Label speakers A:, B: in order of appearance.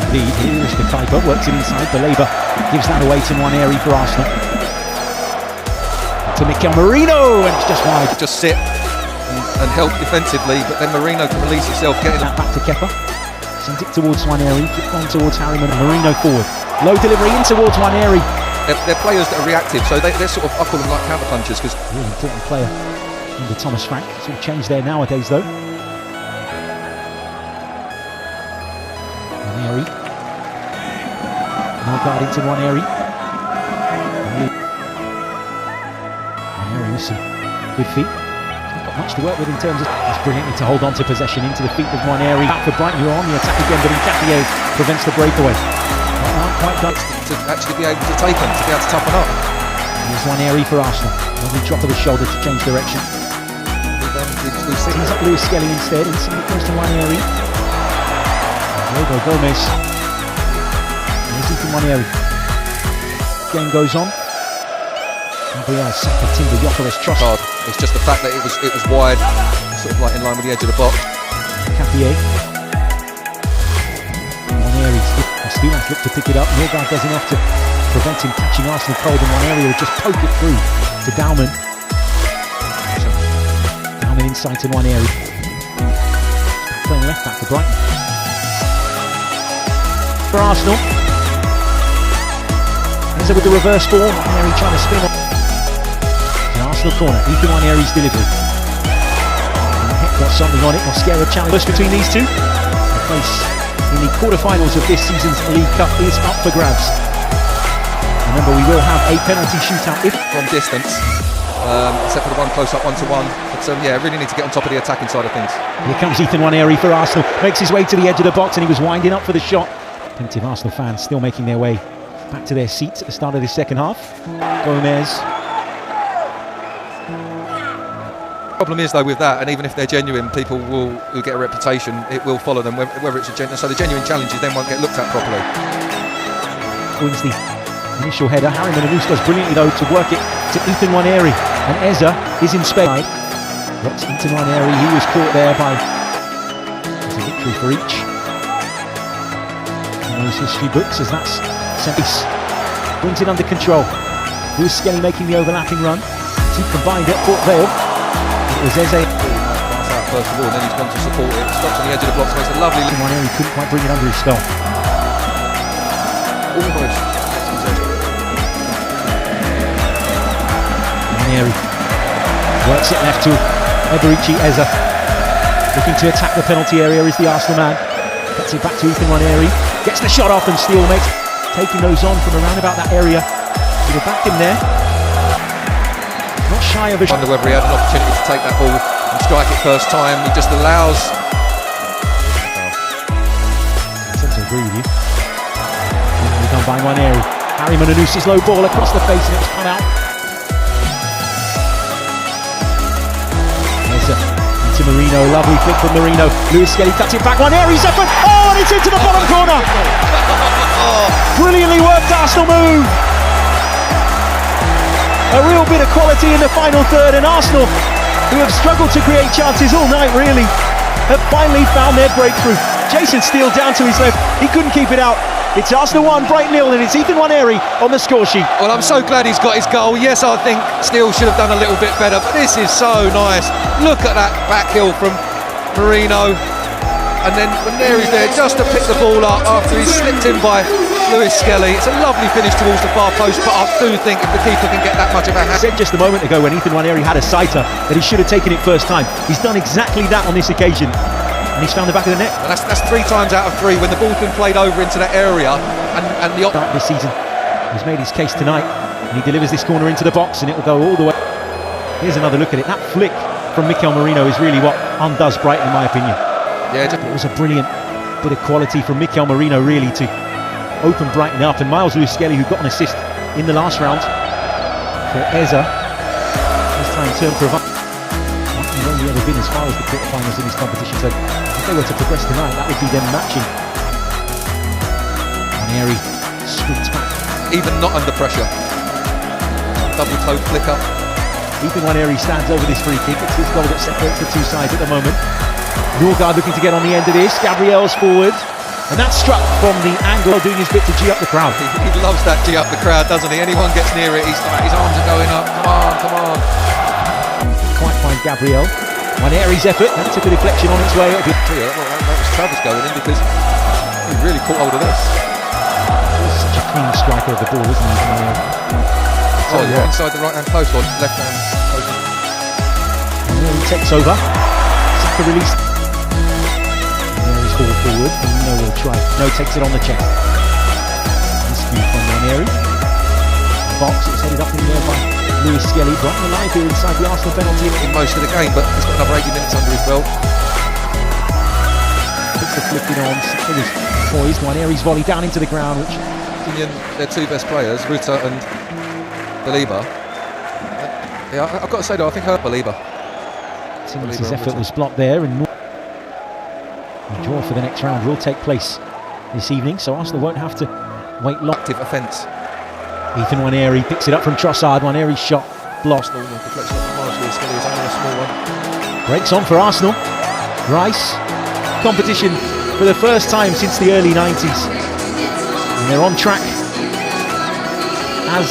A: Indeed, here's the Kuiper, works it inside, Baleba gives that away to Nwaneri for Arsenal. To Mikel Merino, and it's just wide.
B: Just sit and help defensively, but then Merino can release himself, getting
A: that back to Kepa. Sends it towards Nwaneri, on towards Harriman, Merino forward. Low delivery in towards Nwaneri.
B: They're players that are reactive, so they're sort of, I call them like counter punchers, because
A: really important player under Thomas Frank. It's all changed there nowadays though. Nwaneri. Now guard into Nwaneri. Nwaneri with some good feet. Got much to work with in terms of. It's brilliantly to hold on to possession into the feet of Nwaneri. Back for Brighton, who are on the attack again, but Nketiah prevents the breakaway. Not quite done.
B: To actually be able to take him, to be able to toughen up.
A: Here's Nwaneri for Arsenal. Lovely drop of the shoulder to change direction. He's up Lewis-Skelly instead, and it goes to Nwaneri. Lobo Gomez. Here's Ethan Nwaneri. Game goes on. Gabriel Saka, Timber, Yokeres, Trust.
B: It's just the fact that it was wide, sort of like in line with the edge of the box.
A: Capier. Nwaneri still wants to look to pick it up. Norgard does enough to prevent him catching Arsenal cold, and Nwaneri will just poke it through to Baumann. Baumann inside to Nwaneri. Playing left back for Brighton. For Arsenal. Enzo with the reverse ball. Nwaneri trying to spin up. An Arsenal corner. Ethan Nwaneri's delivery. Got something on it. Mosquera challenge between these two. The place in the quarterfinals of this season's League Cup is up for grabs. Remember, we will have a penalty shootout if
B: from distance, except for the one close up 1-to-1. But yeah, really need to get on top of the attacking side of things.
A: Here comes Ethan Nwaneri for Arsenal. Makes his way to the edge of the box, and he was winding up for the shot. Plenty of Arsenal fans still making their way back to their seats at the start of this second half. Gomez.
B: Problem is though with that, and even if they're genuine, people will get a reputation. It will follow them, whether it's a genuine. So the genuine challenges then won't get looked at properly.
A: Wins the initial header. Harriman does brilliantly though to work it to Ethan Nwaneri, and Eza is in space. Works into Nwaneri. He was caught there by. It's a victory for each. And those history books as that's Sanchez brings it under control. Lewis-Skelly making the overlapping run. Two combined at Port Vale. It was Eze.
B: First of all, and then he's gone to support it. Stops on the edge of the block, makes a lovely.
A: Nwaneri couldn't quite bring it under his spell. Nwaneri works it left to Eberici Eza. Looking to attack the penalty area is the Arsenal man. Gets it back to Ethan Nwaneri. Gets the shot off, and Steele makes taking those on from around about that area. Should have backed him there. Not shy of a shot.
B: I wonder whether he had an opportunity to take that ball and strike it first time. He just allows.
A: I tend to agree with you. Done by Nwaneri. Harriman Anusi's low ball across the face, and it was cut out. There's into Merino, lovely flick from Merino. Lewis-Skelly cuts it back. Nwaneri's effort. Oh, and it's into the bottom corner. Brilliantly worked Arsenal move. A real bit of quality in the final third, and Arsenal, who have struggled to create chances all night really, have finally found their breakthrough. Jason Steele down to his left, he couldn't keep it out. It's Arsenal 1, Brighton 0, and it's Ethan Nwaneri on the score sheet.
B: Well, I'm so glad he's got his goal. Yes, I think Steele should have done a little bit better, but this is so nice. Look at that back heel from Merino, and then Nwaneri's there just to pick the ball up after he's slipped in by Lewis-Skelly. It's a lovely finish towards the far post, but I do think if the keeper can get that much of a hand.
A: I said just a moment ago when Ethan Nwaneri had a sighter that he should have taken it first time. He's done exactly that on this occasion, and he's found the back of the net.
B: And that's 3 times out of 3 when the ball's been played over into that area, and the
A: this season. He's made his case tonight, and he delivers this corner into the box, and it will go all the way. Here's another look at it. That flick from Mikel Merino is really what undoes Brighton, in my opinion.
B: Yeah,
A: it was a brilliant bit of quality from Mikel Merino really to open Brighton up, and Myles Lewis-Skelly, who got an assist in the last round for Eza, this time turned for He's only ever been as far as the quarterfinals in this competition, so if they were to progress tonight, that would be them matching. Nwaneri sprints back.
B: Even not under pressure. Double toe flicker.
A: Ethan Nwaneri stands over this free kick. It's his goal that separates the two sides at the moment. Norgard looking to get on the end of this. Gabriel's forward. And that's struck from the angle, doing his bit to G up the crowd.
B: He loves that G up the crowd, doesn't he? Anyone gets near it, he's like, his arms are going up. Come on.
A: Quite find Gabriel. Nwaneri's effort, that took a deflection on its way.
B: That was Travis going in because he really caught hold of this.
A: Such a clean striker of the ball, isn't he?
B: Oh yeah, inside the right hand post or left hand post.
A: He takes over. Saka released. Nwaneri's ball forward. No will try. No takes it on the chest. Rescue from Nwaneri. Box, it's headed up in the air by Lewis-Skelly. Brighton alive here inside the Arsenal penalty.
B: In most of the game, but he's got another 80 minutes under his belt.
A: Puts the flick it on. Saka is poised. Nwaneri's volley down into the ground, which
B: Their two best players, Ruta and Belieber. Yeah, I've got to say though, I think Belieber.
A: His effort was blocked there, and the draw for the next round will take place this evening, so Arsenal won't have to wait long.
B: Active offence.
A: Ethan Nwaneri picks it up from Trossard. Nwaneri's shot blocked.
B: Arsenal, deflection off Myles Lewis-Skelly is only a small one.
A: Breaks on for Arsenal. Rice, competition for the first time since the early 90s. And they're on track as